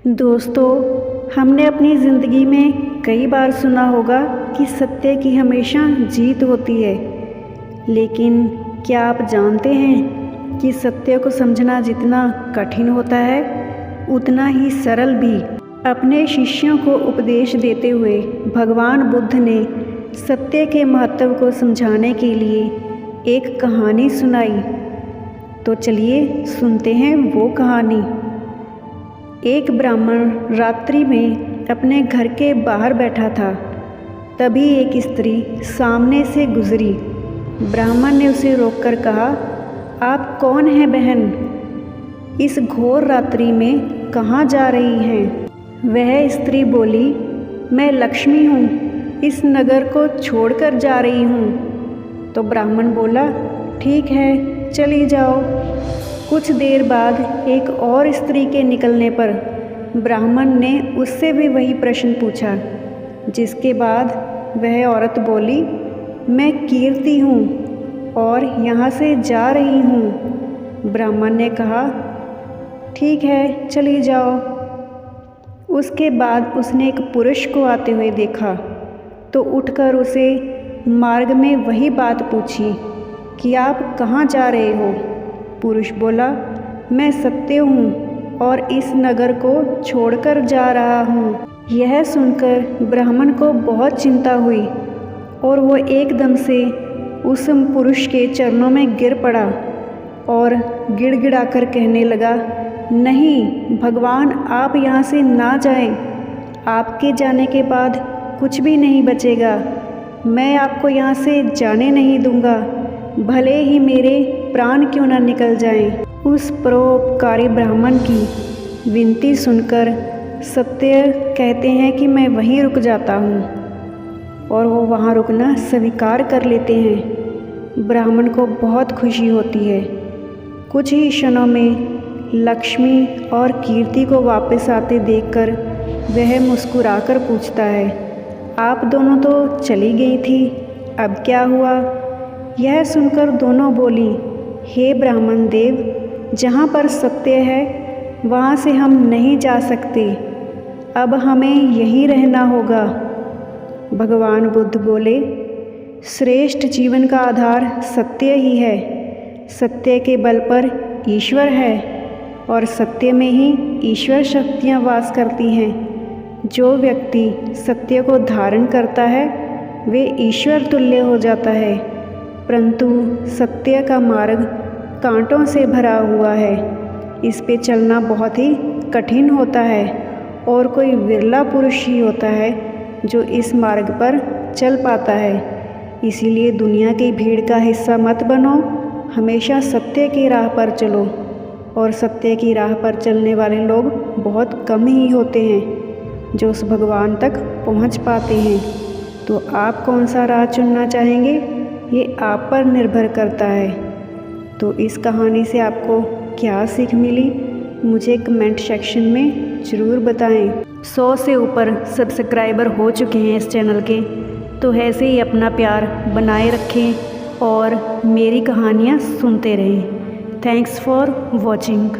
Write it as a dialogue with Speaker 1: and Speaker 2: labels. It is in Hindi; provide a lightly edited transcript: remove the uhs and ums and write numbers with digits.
Speaker 1: दोस्तों, हमने अपनी ज़िंदगी में कई बार सुना होगा कि सत्य की हमेशा जीत होती है। लेकिन क्या आप जानते हैं कि सत्य को समझना जितना कठिन होता है, उतना ही सरल भी। अपने शिष्यों को उपदेश देते हुए भगवान बुद्ध ने सत्य के महत्व को समझाने के लिए एक कहानी सुनाई। तो चलिए सुनते हैं वो कहानी। एक ब्राह्मण रात्रि में अपने घर के बाहर बैठा था। तभी एक स्त्री सामने से गुजरी। ब्राह्मण ने उसे रोककर कहा, आप कौन हैं बहन? इस घोर रात्रि में कहाँ जा रही हैं? वह स्त्री बोली, मैं लक्ष्मी हूँ, इस नगर को छोड़कर जा रही हूँ। तो ब्राह्मण बोला, ठीक है, चली जाओ। कुछ देर बाद एक और स्त्री के निकलने पर ब्राह्मण ने उससे भी वही प्रश्न पूछा, जिसके बाद वह औरत बोली, मैं कीर्ति हूँ और यहाँ से जा रही हूँ। ब्राह्मण ने कहा, ठीक है, चली जाओ। उसके बाद उसने एक पुरुष को आते हुए देखा तो उठकर उसे मार्ग में वही बात पूछी कि आप कहाँ जा रहे हो? पुरुष बोला, मैं सत्य हूँ और इस नगर को छोड़कर जा रहा हूँ। यह सुनकर ब्राह्मण को बहुत चिंता हुई और वो एकदम से उस पुरुष के चरणों में गिर पड़ा और गिड़गिड़ाकर कहने लगा, नहीं भगवान, आप यहाँ से ना जाएं। आपके जाने के बाद कुछ भी नहीं बचेगा। मैं आपको यहाँ से जाने नहीं दूँगा, भले ही मेरे प्राण क्यों न निकल जाएं। उस परोपकारी ब्राह्मण की विनती सुनकर सत्य कहते हैं कि मैं वहीं रुक जाता हूँ, और वो वहाँ रुकना स्वीकार कर लेते हैं। ब्राह्मण को बहुत खुशी होती है। कुछ ही क्षणों में लक्ष्मी और कीर्ति को वापस आते देखकर वह मुस्कुराकर पूछता है, आप दोनों तो चली गई थी, अब क्या हुआ? यह सुनकर दोनों बोली, हे ब्राह्मण देव, जहाँ पर सत्य है वहाँ से हम नहीं जा सकते, अब हमें यहीं रहना होगा। भगवान बुद्ध बोले, श्रेष्ठ जीवन का आधार सत्य ही है। सत्य के बल पर ईश्वर है और सत्य में ही ईश्वर शक्तियाँ वास करती हैं। जो व्यक्ति सत्य को धारण करता है वे ईश्वर तुल्य हो जाता है। परंतु सत्य का मार्ग कांटों से भरा हुआ है। इस पे चलना बहुत ही कठिन होता है और कोई विरला पुरुष ही होता है जो इस मार्ग पर चल पाता है। इसीलिए दुनिया की भीड़ का हिस्सा मत बनो, हमेशा सत्य की राह पर चलो। और सत्य की राह पर चलने वाले लोग बहुत कम ही होते हैं जो उस भगवान तक पहुंच पाते हैं। तो आप कौन सा राह चुनना चाहेंगे, ये आप पर निर्भर करता है। तो इस कहानी से आपको क्या सीख मिली, मुझे कमेंट सेक्शन में ज़रूर बताएं। 100 से ऊपर सब्सक्राइबर हो चुके हैं इस चैनल के, तो ऐसे ही अपना प्यार बनाए रखें और मेरी कहानियाँ सुनते रहें। Thanks for watching.